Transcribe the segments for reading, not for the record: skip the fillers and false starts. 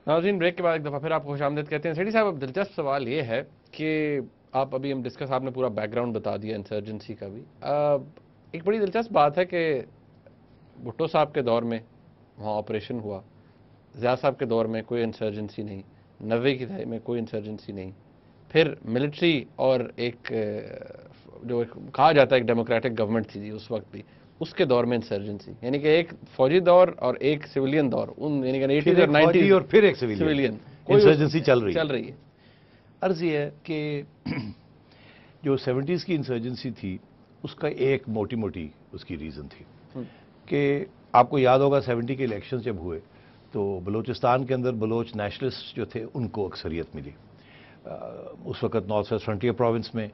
नाज़रीन, ब्रेक के बाद एक दफ़ा फिर आपको खुशामदीद कहते हैं। सेठी साहब, अब दिलचस्प सवाल ये है कि आप अभी हम डिस्कस, आपने पूरा बैकग्राउंड बता दिया इंसर्जेंसी का भी। एक बड़ी दिलचस्प बात है कि भुट्टो साहब के दौर में वहाँ ऑपरेशन हुआ, ज़िया साहब के दौर में कोई इंसर्जेंसी नहीं, 90 की दहाई में कोई इंसर्जेंसी नहीं, फिर मिलिट्री और एक जो कहा जाता है एक डेमोक्रेटिक गवर्नमेंट थी उस वक्त भी, उसके दौर में इंसर्जेंसी, यानी कि एक फौजी दौर और एक सिविलियन दौर, उन यानी कि 80s और 90s और फिर एक सिविलियन इंसर्जेंसी चल रही है। अर्ज ये है कि जो 70s की इंसर्जेंसी थी उसका एक मोटी मोटी उसकी रीज़न थी कि आपको याद होगा 70 के इलेक्शन जब हुए तो बलूचिस्तान के अंदर बलोच नेशनलिस्ट जो थे उनको अक्सरियत मिली। उस वक़्त नॉर्थ वेस्ट फ्रंटियर प्रोविंस में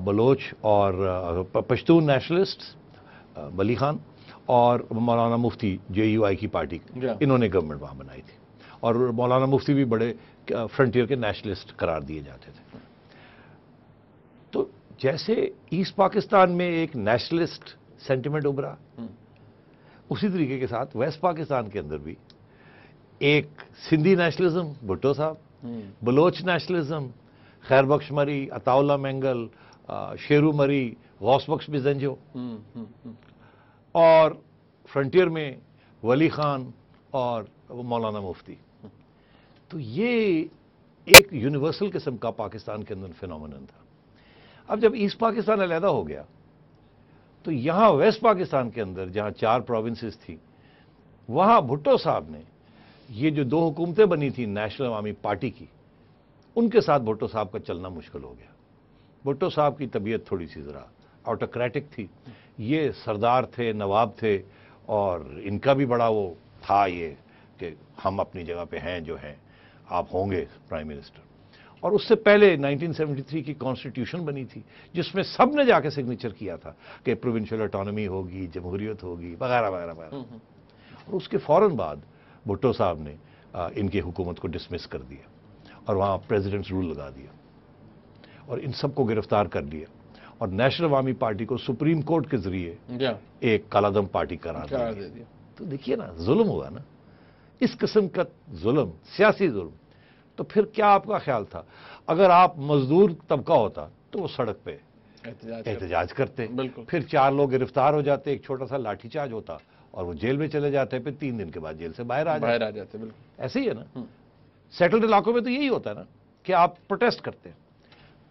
बलोच और पश्तून नेशनलिस्ट वली खान और मौलाना मुफ्ती JUI की पार्टी, इन्होंने गवर्नमेंट वहाँ बनाई थी और मौलाना मुफ्ती भी बड़े फ्रंटियर के नेशनलिस्ट करार दिए जाते थे। तो जैसे ईस्ट पाकिस्तान में एक नेशनलिस्ट सेंटिमेंट उभरा, उसी तरीके के साथ वेस्ट पाकिस्तान के अंदर भी एक सिंधी नेशनलिज्म, भुट्टो साहब, बलोच नेशनलिज्म, खैर बख्श मरी, अताउल्ला मेंगल, शेरू मरी, गौस बख्श बिजंजो, और फ्रंटियर में वली खान और मौलाना मुफ्ती। तो ये एक यूनिवर्सल किस्म का पाकिस्तान के अंदर फिनोमेनन था। अब जब ईस्ट पाकिस्तान अलहदा हो गया तो यहां वेस्ट पाकिस्तान के अंदर जहां 4 प्रोविंसेस थी, वहां भुट्टो साहब ने ये जो 2 हुकूमतें बनी थी नेशनल अवामी पार्टी की, उनके साथ भुट्टो साहब का चलना मुश्किल हो गया। भुट्टो साहब की तबीयत थोड़ी सी ज़रा ऑटोक्रेटिक थी, ये सरदार थे, नवाब थे, और इनका भी बड़ा वो था ये कि हम अपनी जगह पे हैं जो हैं, आप होंगे प्राइम मिनिस्टर। और उससे पहले 1973 की कॉन्स्टिट्यूशन बनी थी जिसमें सब ने जाके सिग्नेचर किया था कि प्रोविंशियल ऑटोनॉमी होगी, जमहूरियत होगी, वगैरह वगैरह वगैरह। और उसके फ़ौरन बाद भुट्टो साहब ने इनकी हुकूमत को डिसमिस कर दिया और वहाँ प्रेसिडेंट्स रूल लगा दिया और इन सबको गिरफ्तार कर लिया और नेशनल अवामी पार्टी को सुप्रीम कोर्ट के जरिए एक कालादम पार्टी करार दे दिया। तो देखिए ना, जुल्म हुआ ना, इस किस्म का जुल्म, सियासी जुल्म। तो फिर क्या आपका ख्याल था, अगर आप मजदूर तबका होता तो वो सड़क पे एहतजाज करते, फिर 4 लोग गिरफ्तार हो जाते, एक छोटा सा लाठीचार्ज होता और वो जेल में चले जाते, फिर 3 दिन के बाद जेल से बाहर आ जाते। बिल्कुल ऐसे ही है ना। सेटल्ड इलाकों में तो यही होता है ना कि आप प्रोटेस्ट करते हैं।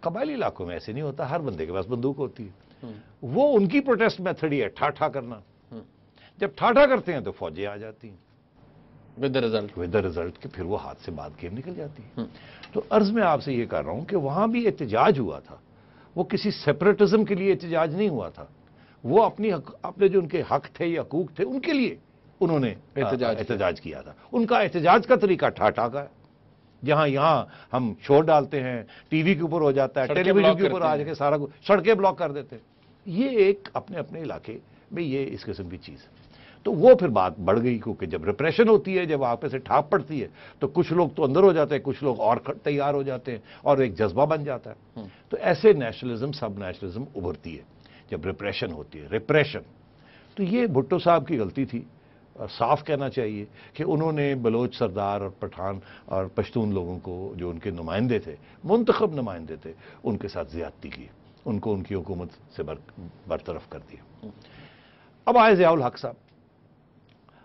कबायली इलाकों में ऐसे नहीं होता, हर बंदे के पास बंदूक होती है। वो उनकी प्रोटेस्ट मेथड ही है ठाठा करना। जब ठाठा करते हैं तो फौजें आ जाती हैं विद द रिजल्ट कि फिर वो हाथ से बात गेम निकल जाती है। तो अर्ज में आपसे ये कर रहा हूं कि वहां भी एहतजाज हुआ था, वो किसी सेपरेटिज्म के लिए एहतजाज नहीं हुआ था, वो अपने जो उनके हक थे या हकूक थे उनके लिए उन्होंने एहतजाज किया था। उनका एहतजाज का तरीका ठाठा का है, जहां यहां हम शोर डालते हैं, टीवी के ऊपर हो जाता है, टेलीविजन के ऊपर आ जाके सारा कुछ, सड़कें ब्लॉक कर देते हैं। ये एक अपने अपने इलाके में ये इस किस्म की चीज है। तो वो फिर बात बढ़ गई, क्योंकि जब रिप्रेशन होती है, जब आप से ठाप पड़ती है, तो कुछ लोग तो अंदर हो जाते हैं, कुछ लोग और तैयार हो जाते हैं और एक जज्बा बन जाता है। तो ऐसे नेशनलिज्म, सब नेशनलिज्म उभरती है जब रिप्रेशन होती है, रिप्रेशन। तो ये भुट्टो साहब की गलती थी, साफ कहना चाहिए कि उन्होंने बलोच सरदार और पठान और पश्तून लोगों को, जो उनके नुमाइंदे थे, मुंतखब नुमाइंदे थे, उनके साथ ज्यादती की, उनको उनकी हुकूमत से बरतरफ कर दिया। अब आए ज़ियाउल हक साहब।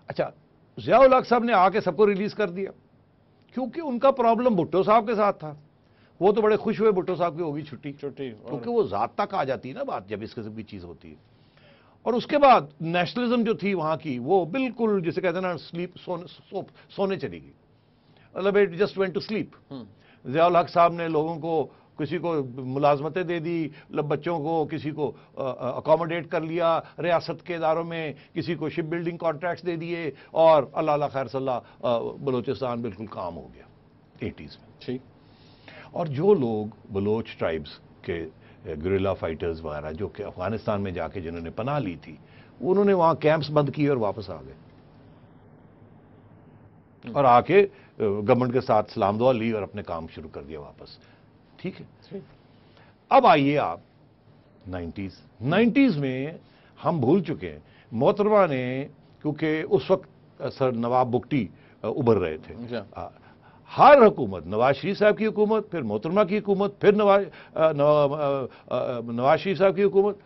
अच्छा, ज़ियाउल हक साहब ने आके सबको रिलीज कर दिया क्योंकि उनका प्रॉब्लम भुट्टो साहब के साथ था। वो तो बड़े खुश हुए भुट्टो साहब की होगी छुट्टी, क्योंकि वो जात तक आ जाती है ना बात जब इस किस्म की चीज होती है। और उसके बाद नेशनलिज्म जो थी वहां की, वो बिल्कुल जिसे कहते हैं ना, स्लीप, सोने चली गई, मतलब it just went to sleep. Ziaul Haq साहब ने लोगों को, किसी को मुलाजमतें दे दी, बच्चों को किसी को अकोमोडेट कर लिया रियासत के इदारों में, किसी को शिप बिल्डिंग कॉन्ट्रैक्ट्स दे दिए, और अल्लाह खैर सल्ला बलूचिस्तान बिल्कुल काम हो गया 80s में। ठीक। और जो लोग बलोच ट्राइब्स के गुरिल्ला फाइटर्स वगैरह जो कि अफगानिस्तान में जाके जिन्होंने पनाह ली थी, उन्होंने वहां कैंप्स बंद किए और वापस आ गए और आके गवर्नमेंट के साथ सलाम दुआ ली और अपने काम शुरू कर दिया वापस। ठीक है। अब आइए आप 90s में हम भूल चुके हैं। मोहतरमा ने, क्योंकि उस वक्त सर नवाब बुगटी उभर रहे थे, ہر حکومت، نواز شریف صاحب کی حکومت، پھر محترمہ کی حکومت، پھر نواز شریف صاحب کی حکومت،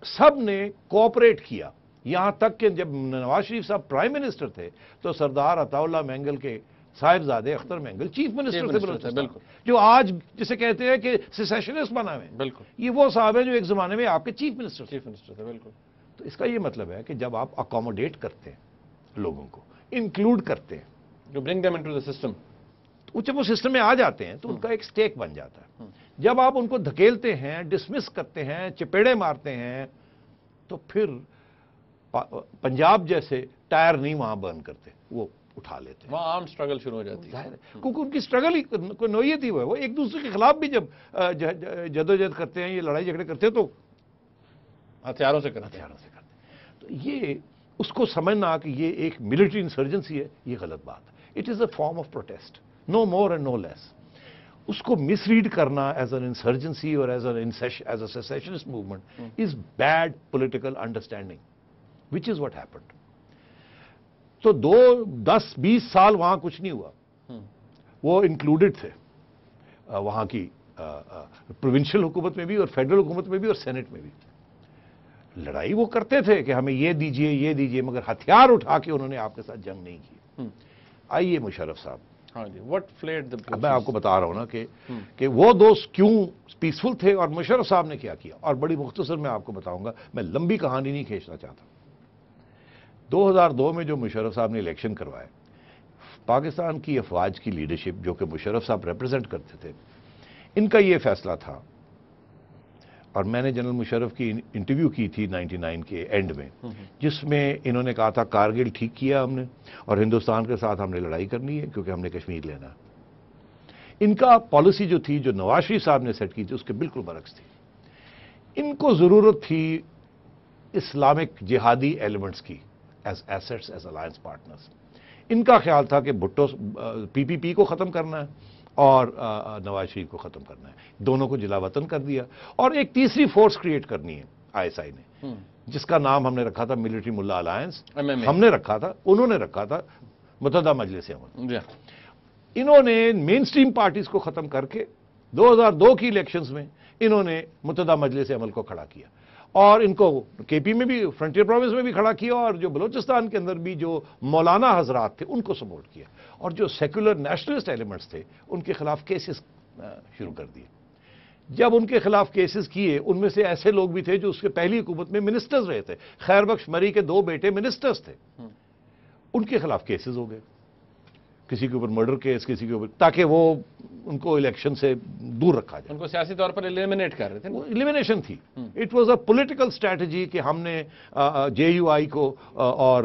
سب نے کوآپریٹ کیا. یہاں تک کہ جب نواز شریف صاحب پرائم منسٹر تھے تو سردار عطا اللہ مینگل کے صاحبزادے اختر مینگل چیف منسٹر تھے بلوچستان، جو آج جسے کہتے ہیں کہ سیسیشنسٹ بنا ہوئے ہیں. بالکل یہ وہ صاحب ہیں جو ایک زمانے میں آپ کے چیف منسٹر تھے. تھے. بالکل. تو اس کا یہ مطلب ہے کہ جب آپ اکوموڈیٹ کرتے ہیں لوگوں کو، انکلوڈ کرتے ہیں، You bring them into the system. تو جب وہ سسٹم میں آ جاتے ہیں تو ان کا ایک سٹیک بن جاتا ہے. جب آپ ان کو دھکیلتے ہیں، ڈسمس کرتے ہیں، چپیڑے مارتے ہیں، تو پھر پنجاب جیسے ٹائر نہیں وہاں برن کرتے، وہ اٹھا لیتے ہیں. وہاں عام سٹرگل شروع ہو جاتی ہے. کیونکہ ان کی سٹرگل ہی کوئی نوعیت ہی وہ ایک دوسرے کے خلاف بھی جب جدوجہد کرتے ہیں، یہ لڑائی جھگڑے کرتے ہیں تو ہتھیاروں سے کرتے ہتھیاروں سے کرتے ہیں. تو یہ اس کو سمجھنا کہ یہ ایک ملٹری انسرجنسی ہے، یہ غلط بات ہے. It is a form of protest, no more and no less. اس کو مس ریڈ کرنا ایز این انسرجنسی اور as a secessionist movement is bad political understanding, which is what happened. تو 10-20 سال وہاں کچھ نہیں ہوا. وہ انکلوڈڈ تھے وہاں کی پروونشل حکومت میں بھی اور فیڈرل حکومت میں بھی اور سینٹ میں بھی. لڑائی وہ کرتے تھے کہ ہمیں یہ دیجئے یہ دیجئے، مگر ہتھیار اٹھا کے انہوں نے آپ کے ساتھ جنگ نہیں کی. آئیے مشرف صاحب، ہاں جی، what flayed the اب میں آپ کو بتا رہا ہوں نا کہ وہ دوست کیوں پیسفل تھے اور مشرف صاحب نے کیا کیا. اور بڑی مختصر میں آپ کو بتاؤں گا، میں لمبی کہانی نہیں کھینچنا چاہتا. 2002 میں جو مشرف صاحب نے الیکشن کروائے، پاکستان کی افواج کی لیڈرشپ جو کہ مشرف صاحب ریپرزینٹ کرتے تھے، ان کا یہ فیصلہ تھا، اور میں نے جنرل مشرف کی انٹرویو کی تھی 99 کے اینڈ میں، جس میں انہوں نے کہا تھا کارگل ٹھیک کیا ہم نے، اور ہندوستان کے ساتھ ہم نے لڑائی کرنی ہے کیونکہ ہم نے کشمیر لینا. ان کا پالیسی جو تھی، جو نواز شریف صاحب نے سیٹ کی تھی، اس کے بالکل برعکس تھی. ان کو ضرورت تھی اسلامک جہادی ایلیمنٹس کی as assets, as alliance partners. ان کا خیال تھا کہ بھٹو PPP کو ختم کرنا ہے اور نواز شریف کو ختم کرنا ہے. دونوں کو جلا وطن کر دیا، اور ایک تیسری فورس کریٹ کرنی ہے ISI نے، جس کا نام ہم نے رکھا تھا ملٹری ملا الائنس. ہم نے رکھا تھا، انہوں نے رکھا تھا متحدہ مجلس عمل. انہوں نے مین سٹریم پارٹیز کو ختم کر کے 2002 کی الیکشنز میں انہوں نے متحدہ مجلس عمل کو کھڑا کیا، اور ان کو KP میں بھی، فرنٹیئر پروونس میں بھی کھڑا کیا، اور جو بلوچستان کے اندر بھی جو مولانا حضرات تھے ان کو سپورٹ کیا، اور جو سیکولر نیشنلسٹ ایلیمنٹس تھے ان کے خلاف کیسز شروع کر دیے. جب ان کے خلاف کیسز کیے، ان میں سے ایسے لوگ بھی تھے جو اس کے پہلی حکومت میں منسٹرز رہے تھے. خیر بخش مری کے 2 بیٹے منسٹرز تھے، ان کے خلاف کیسز ہو گئے، کسی کے اوپر مرڈر کیس، کسی کے اوپر، تاکہ وہ ان کو الیکشن سے دور رکھا جائے. ان کو سیاسی طور پر ایلیمنیٹ کر رہے تھے. ایلیمنیشن تھی. It was a political strategy کہ ہم نے JUI کو اور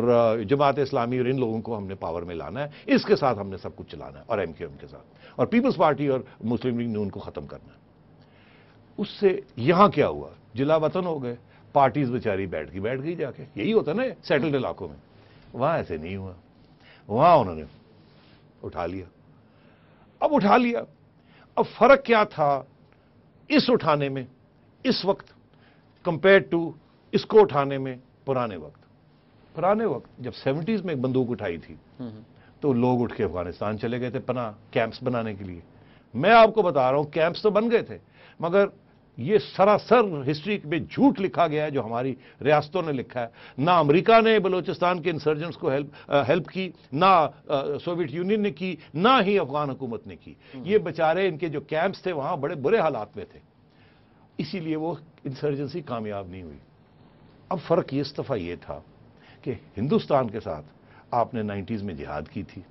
جماعت اسلامی اور ان لوگوں کو ہم نے پاور میں لانا ہے، اس کے ساتھ ہم نے سب کچھ چلانا ہے، اور MQM کے ساتھ، اور پیپلز پارٹی اور مسلم لیگ نے ان کو ختم کرنا ہے. اس سے یہاں کیا ہوا؟ جلا وطن ہو گئے. پارٹیز بیچاری بیٹھ گئی جا کے. یہی ہوتا نا سیٹلڈ علاقوں میں. وہاں ایسے نہیں ہوا. وہاں انہوں نے اٹھا لیا. اب فرق کیا تھا اس اٹھانے میں اس وقت کمپیئر ٹو اس کو اٹھانے میں پرانے وقت جب 70s میں ایک بندوق اٹھائی تھی تو لوگ اٹھ کے افغانستان چلے گئے تھے پناہ کیمپس بنانے کے لیے. میں آپ کو بتا رہا ہوں کیمپس تو بن گئے تھے، مگر یہ سراسر ہسٹری میں جھوٹ لکھا گیا ہے جو ہماری ریاستوں نے لکھا ہے. نہ امریکہ نے بلوچستان کے انسرجنٹس کو ہیلپ کی، نہ سوویت یونین نے کی، نہ ہی افغان حکومت نے کی. یہ بیچارے ان کے جو کیمپس تھے وہاں بڑے برے حالات میں تھے، اسی لیے وہ انسرجنسی کامیاب نہیں ہوئی. اب فرق اس دفعہ یہ تھا کہ ہندوستان کے ساتھ آپ نے 90s میں جہاد کی تھی،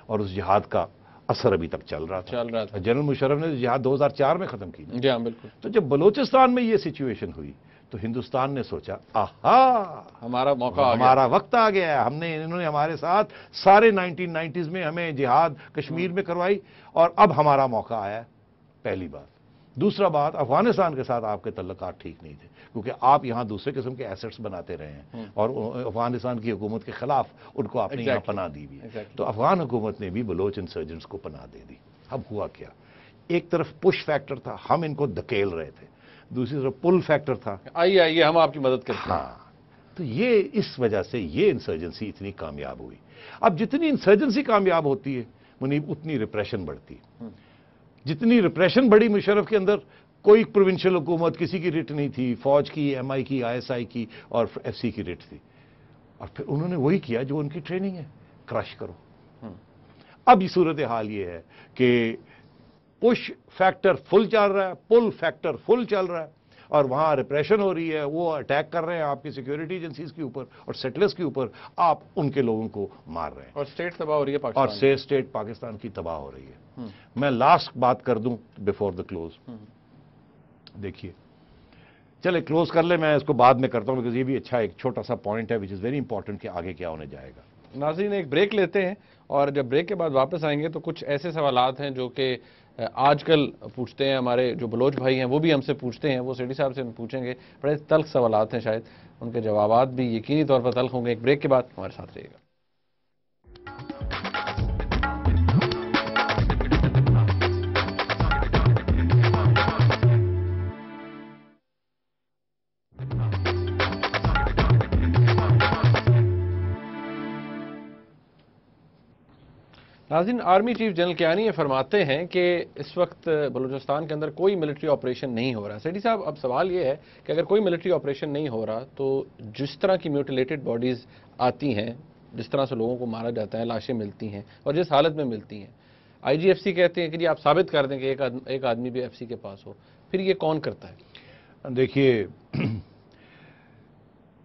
اور اس جہاد کا اثر ابھی تک چل رہا تھا. جنرل مشرف نے جہاد 2004 میں ختم کی. جی ہاں بالکل. تو جب بلوچستان میں یہ سچویشن ہوئی تو ہندوستان نے سوچا آہا ہمارا موقع، ہمارا وقت آ گیا ہے. انہوں نے ہمارے ساتھ سارے 1990s میں ہمیں جہاد کشمیر میں کروائی، اور اب ہمارا موقع آیا ہے. پہلی بات. دوسرا بات، افغانستان کے ساتھ آپ کے تعلقات ٹھیک نہیں تھے، کیونکہ آپ یہاں دوسرے قسم کے ایسٹس بناتے رہے ہیں، اور افغانستان کی حکومت کے خلاف ان کو آپ نے یہاں پناہ دی بھی. تو افغان حکومت نے بھی بلوچ انسرجنٹس کو پناہ دے دی. اب ہوا کیا؟ ایک طرف پش فیکٹر تھا، ہم ان کو دھکیل رہے تھے، دوسری طرف پل فیکٹر تھا، آئیے ہم آپ کی مدد کرتے ہیں. ہاں. تو یہ اس وجہ سے یہ انسرجنسی اتنی کامیاب ہوئی. اب جتنی انسرجنسی کامیاب ہوتی ہے मुनीब उतनी रिप्रेशन बढ़ती। जितनी रिप्रेशन बढ़ी मुशर्रफ के अंदर, कोई प्रोविंशियल हुकूमत किसी की रिट नहीं थी, फौज की, एमआई की, आईएसआई की और एफसी की रिट थी। और फिर उन्होंने वही किया जो उनकी ट्रेनिंग है, क्रश करो। अब ये सूरत हाल ये है कि पुश फैक्टर फुल चल रहा है, पुल फैक्टर फुल चल रहा है, और वहां रिप्रेशन हो रही है, वो अटैक कर रहे हैं आपकी सिक्योरिटी एजेंसीज के ऊपर और सेटलर्स के ऊपर, आप उनके लोगों को मार रहे हैं और स्टेट तबाह हो रही है पाकिस्तान, और स्टेट पाकिस्तान की तबाह हो रही है। मैं लास्ट बात कर दूं बिफोर द क्लोज। देखिए, चले क्लोज कर ले, मैं इसको बाद में करता हूं, बिकॉज ये भी अच्छा एक छोटा सा पॉइंट है विच इज वेरी इंपॉर्टेंट कि आगे क्या होने जाएगा। नाज़रीन, एक ब्रेक लेते हैं और जब ब्रेक के बाद वापस आएंगे तो कुछ ऐसे सवालात हैं जो कि आजकल पूछते हैं हमारे जो बलोच भाई हैं, वो भी हमसे पूछते हैं, वो सेठी साहब से हम पूछेंगे। बड़े तल्ख सवालात हैं, शायद उनके जवाबात भी यकीनी तौर पर तल्ख होंगे। एक ब्रेक के बाद हमारे साथ रहिएगा। नाज़रीन, आर्मी चीफ जनरल कियानी ये फरमाते हैं कि इस वक्त बलूचिस्तान के अंदर कोई मिलिट्री ऑपरेशन नहीं हो रहा। सेठी साहब, अब सवाल ये है कि अगर कोई मिलिट्री ऑपरेशन नहीं हो रहा तो जिस तरह की म्यूटिलेटेड बॉडीज़ आती हैं, जिस तरह से लोगों को मारा जाता है, लाशें मिलती हैं और जिस हालत में मिलती हैं, IGFC कहते हैं कि जी आप साबित कर दें कि एक आदमी भी FC के पास हो, फिर ये कौन करता है? देखिए,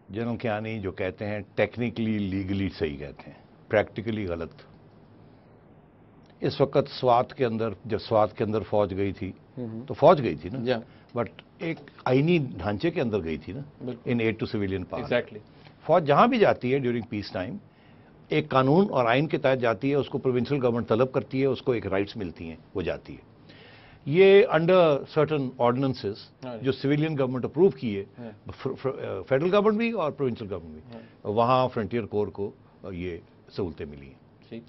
जनरल कियानी जो कहते हैं टेक्निकली लीगली सही कहते हैं, प्रैक्टिकली गलत। इस वक्त स्वात के अंदर, जब स्वात के अंदर फौज गई थी तो फौज गई थी ना, बट एक आईनी ढांचे के अंदर गई थी ना, in aid to civilian power. Exactly. फौज जहां भी जाती है ड्यूरिंग पीस टाइम, एक कानून और आइन के तहत जाती है, उसको प्रोविंशियल गवर्नमेंट तलब करती है, उसको एक राइट्स मिलती हैं, वो जाती है। ये अंडर सर्टन ऑर्डिनेंसेस जो सिविलियन गवर्नमेंट अप्रूव किए, फेडरल गवर्नमेंट भी और प्रोविंशियल गवर्नमेंट भी, वहां फ्रंटियर कोर को ये सहूलतें मिली हैं।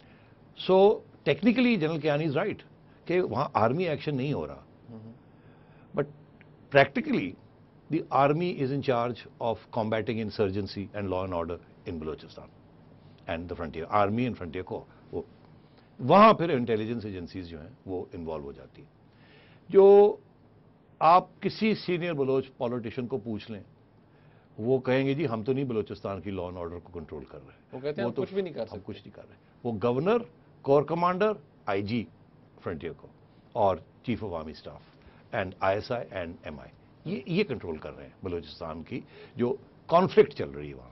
So technically General Kayani is right कि वहां आर्मी एक्शन नहीं हो रहा, but practically the army is in charge of combating insurgency and law and order in Balochistan and the Frontier, army and Frontier को वो वहां फिर इंटेलिजेंस एजेंसीज जो हैं वो इन्वॉल्व हो जाती हैं। जो आप किसी सीनियर बलोच पॉलिटिशियन को पूछ लें, वो कहेंगे जी हम तो नहीं बलोचिस्तान की लॉ एंड ऑर्डर को कंट्रोल कर रहे, वो कहते हैं तो कुछ भी नहीं कर सकते, कुछ नहीं कर रहे। वो governor, core commander, IG frontier को और chief of army staff and ISI and MI ये कंट्रोल कर रहे हैं बलूचिस्तान की जो कॉन्फ्लिक्ट चल रही है वहां।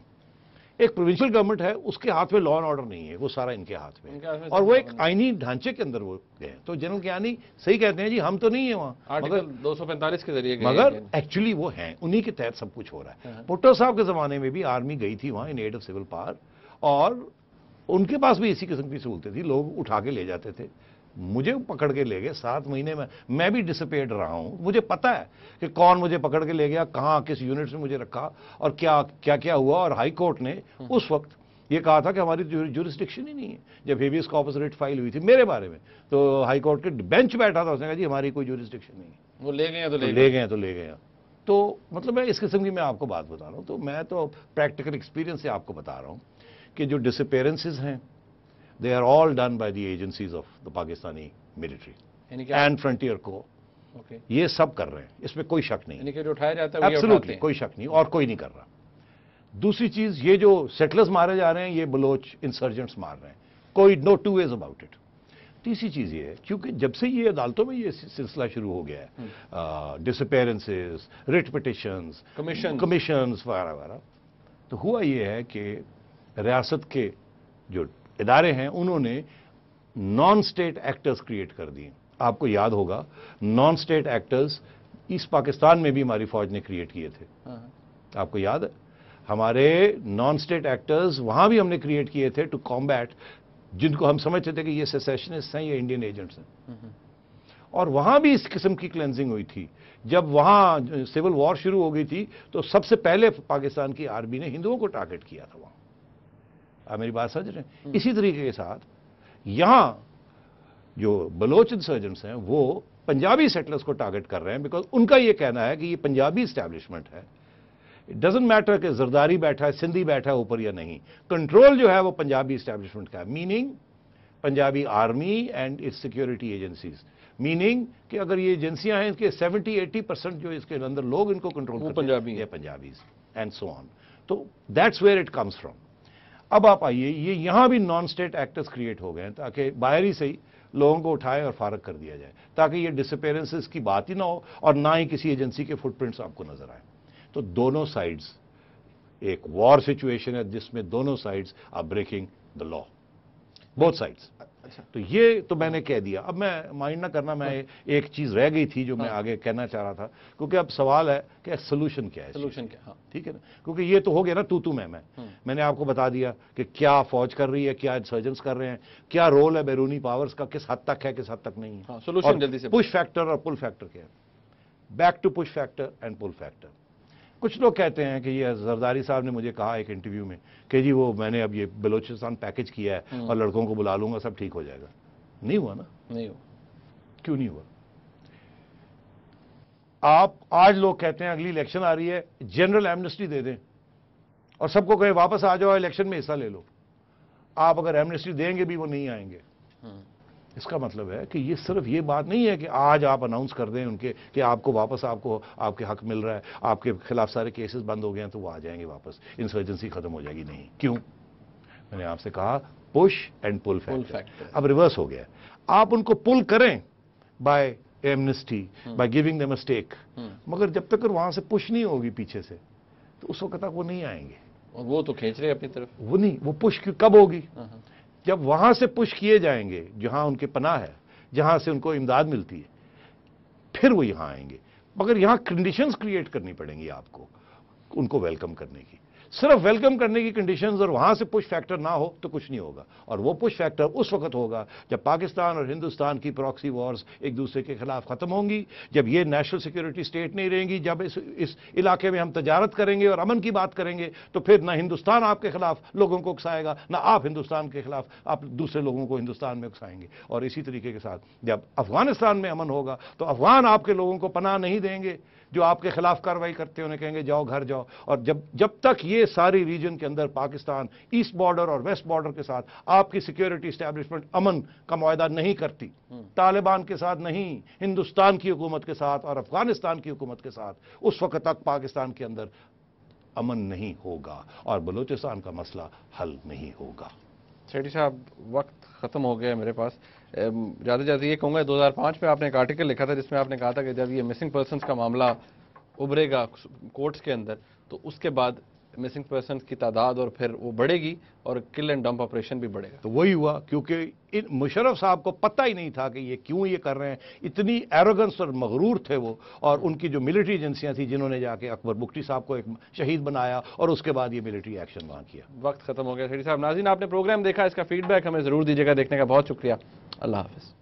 एक प्रोविंशियल गवर्नमेंट है, उसके हाथ में लॉ एंड ऑर्डर नहीं है, वो सारा इनके हाथ में है, और वो एक आईनी ढांचे के अंदर वो गए। तो जनरल कियानी सही कहते हैं जी हम तो नहीं है वहां, आर्टिकल 245 के जरिए, मगर एक्चुअली वो हैं, उन्हीं के तहत सब कुछ हो रहा है। भुट्टो साहब के जमाने में भी आर्मी गई थी वहां in aid of civil power, और उनके पास भी इसी किस्म की सहूलतें थी, लोग उठा के ले जाते थे। मुझे पकड़ के ले गए 7 महीने में, मैं भी डिसअपेयर्ड रहा हूं, मुझे पता है कि कौन मुझे पकड़ के ले गया, कहां किस यूनिट में मुझे रखा और क्या क्या क्या हुआ। और हाई कोर्ट ने उस वक्त ये कहा था कि हमारी ज्यूरिसडिक्शन ही नहीं है। जब हेबियस कॉर्पस रिट फाइल हुई थी मेरे बारे में, तो हाई कोर्ट के बेंच बैठा था, उसने कहा जी हमारी कोई ज्यूरिसडिक्शन नहीं है, वो ले गए तो ले गए। तो मतलब मैं इस किस्म की मैं आपको बात बता रहा हूं, तो मैं तो प्रैक्टिकल एक्सपीरियंस से आपको बता रहा हूं कि जो डिसअपेयरेंसेस हैं they are all done by the agencies of the Pakistani military and frontier को, ये सब कर रहे हैं, इसमें कोई शक नहीं, जो उठाया जाता है एब्सोल्युटली कोई शक नहीं, और कोई नहीं कर रहा। दूसरी चीज, ये जो सेटलर्स मारे जा रहे हैं, ये बलोच इंसर्जेंट्स मार रहे हैं, कोई no two ways about it. तीसरी चीज ये है, क्योंकि जब से ये अदालतों में ये सिलसिला शुरू हो गया है, डिसअपेयरेंसेस, रिट पिटिशंस, कमीशंस वगैरह वगैरह, तो हुआ ये है कि रियासत के जो इदारे हैं उन्होंने नॉन स्टेट एक्टर्स क्रिएट कर दिए। आपको याद होगा non state actors east Pakistan में भी हमारी फौज ने क्रिएट किए थे, आपको याद है? हमारे नॉन स्टेट एक्टर्स वहां भी हमने क्रिएट किए थे टू कॉम्बैट, जिनको हम समझते थे कि ये सेसेशनिस्ट हैं, ये इंडियन एजेंट्स हैं, और वहां भी इस किस्म की क्लेंजिंग हुई थी। जब वहां सिविल वॉर शुरू हो गई थी तो सबसे पहले पाकिस्तान की आर्मी ने हिंदुओं को टारगेट किया था वहां। आप मेरी बात समझ रहे हैं? इसी तरीके के साथ यहां जो बलोच इंसर्जेंट्स हैं वो पंजाबी सेटलर्स को टारगेट कर रहे हैं, बिकॉज उनका ये कहना है कि ये पंजाबी एस्टैब्लिशमेंट है, इट डजंट मैटर कि जरदारी बैठा है, सिंधी बैठा है ऊपर या नहीं, कंट्रोल जो है वो पंजाबी एस्टैब्लिशमेंट का है। Meaning Punjabi army and it's security agencies, meaning कि अगर ये एजेंसियां हैं इसके 70-80% जो इसके अंदर लोग इनको कंट्रोल करते पंजाबी हैं पंजाबीज एंड सो ऑन। तो that's where it comes from. अब आप आइए, ये यहां भी नॉन स्टेट एक्टर्स क्रिएट हो गए हैं ताकि बाहर ही से ही लोगों को उठाए और फारग कर दिया जाए, ताकि ये डिसअपेरेंसेस की बात ही ना हो और ना ही किसी एजेंसी के फुटप्रिंट्स आपको नजर आए। तो दोनों साइड्स एक वॉर सिचुएशन है जिसमें दोनों sides are breaking the law, both sides. तो ये तो मैंने कह दिया। अब मैं माइंड ना करना, मैं एक चीज रह गई थी जो मैं आगे कहना चाह रहा था, क्योंकि अब सवाल है कि सोल्यूशन क्या है, सोल्यूशन क्या, ठीक है ना, क्योंकि ये तो हो गया ना तू मैं मैंने आपको बता दिया कि क्या फौज कर रही है, क्या इंसर्जेंट्स कर रहे हैं, क्या रोल है बैरूनी पावर्स का, किस हद तक है, किस हद तक नहीं है, सोल्यूशन जल्दी से। पुश फैक्टर और पुल फैक्टर क्या है, back to push factor and pull factor. कुछ लोग कहते हैं कि ये जरदारी साहब ने मुझे कहा एक इंटरव्यू में कि जी वो मैंने अब ये बलोचिस्तान पैकेज किया है और लड़कों को बुला लूंगा, सब ठीक हो जाएगा। नहीं हुआ ना, नहीं हुआ। क्यों नहीं हुआ? आप आज लोग कहते हैं अगली इलेक्शन आ रही है, जनरल एमनेस्टी दे दें और सबको कहे वापस आ जाओ, इलेक्शन में हिस्सा ले लो। आप अगर एमनेस्टी देंगे भी वो नहीं आएंगे। इसका मतलब है कि ये सिर्फ ये बात नहीं है कि आज आप अनाउंस कर दें उनके कि आपको वापस आपको आपके हक मिल रहा है, आपके खिलाफ सारे केसेस बंद हो गए हैं तो वो आ जाएंगे वापस, इंसर्जेंसी खत्म हो जाएगी। नहीं, क्यों? मैंने आपसे कहा पुश एंड पुल फैक्टर। अब रिवर्स हो गया, आप उनको पुल करें by amnesty, by giving them a stake, मगर जब तक वहां से पुश नहीं होगी पीछे से तो उस वक्त तक वो नहीं आएंगे। और वो तो खींच रहे अपनी तरफ, वो नहीं, वो पुश कब होगी? जब वहां से पुश किए जाएंगे जहां उनके पनाह है, जहां से उनको इमदाद मिलती है, फिर वो यहां आएंगे। मगर यहां कंडीशंस क्रिएट करनी पड़ेंगी आपको उनको वेलकम करने की। सिर्फ वेलकम करने की कंडीशंस और वहां से पुश फैक्टर ना हो तो कुछ नहीं होगा। और वो पुश फैक्टर उस वक्त होगा जब पाकिस्तान और हिंदुस्तान की प्रॉक्सी वॉर्स एक दूसरे के खिलाफ खत्म होंगी, जब ये नेशनल सिक्योरिटी स्टेट नहीं रहेंगी, जब इस इलाके में हम तजारत करेंगे और अमन की बात करेंगे, तो फिर ना हिंदुस्तान आपके खिलाफ लोगों को उकसाएगा, ना आप हिंदुस्तान के खिलाफ आप दूसरे लोगों को हिंदुस्तान में उकसाएंगे। और इसी तरीके के साथ जब अफगानिस्तान में अमन होगा तो अफगान आपके लोगों को पनाह नहीं देंगे, जो आपके खिलाफ कार्रवाई करते हैं उन्हें कहेंगे जाओ घर जाओ। और जब तक ये सारी रीजन के अंदर पाकिस्तान ईस्ट बॉर्डर और वेस्ट बॉर्डर के साथ आपकी सिक्योरिटी एस्टैब्लिशमेंट अमन का मुआहदा नहीं करती, तालिबान के साथ नहीं, हिंदुस्तान की हुकूमत के साथ और अफगानिस्तान की हुकूमत के साथ, उस वक्त तक पाकिस्तान के अंदर अमन नहीं होगा और बलूचिस्तान का मसला हल नहीं होगा। सेठी साहब, वक्त ख़त्म हो गया है मेरे पास। ज़्यादा ज़्यादा ये कहूँगा, 2005 में आपने एक आर्टिकल लिखा था जिसमें आपने कहा था कि जब ये मिसिंग पर्सनस का मामला उभरेगा कोर्ट्स के अंदर तो उसके बाद मिसिंग पर्सनस की तादाद और फिर वो बढ़ेगी और किल एंड डंप ऑपरेशन भी बढ़ेगा। तो वही हुआ, क्योंकि मुशर्रफ साहब को पता ही नहीं था कि ये क्यों ये कर रहे हैं। इतनी एरोगेंस और मगरूर थे वो, और उनकी जो मिलिट्री एजेंसियां थी जिन्होंने जाके अकबर बुगटी साहब को एक शहीद बनाया और उसके बाद ये मिलिट्री एक्शन वहां किया। वक्त खत्म हो गया। सेठी साहब, नाज़रीन आपने प्रोग्राम देखा, इसका फीडबैक हमें ज़रूर दीजिएगा। देखने का बहुत शुक्रिया। अल्लाह हाफ़िज़।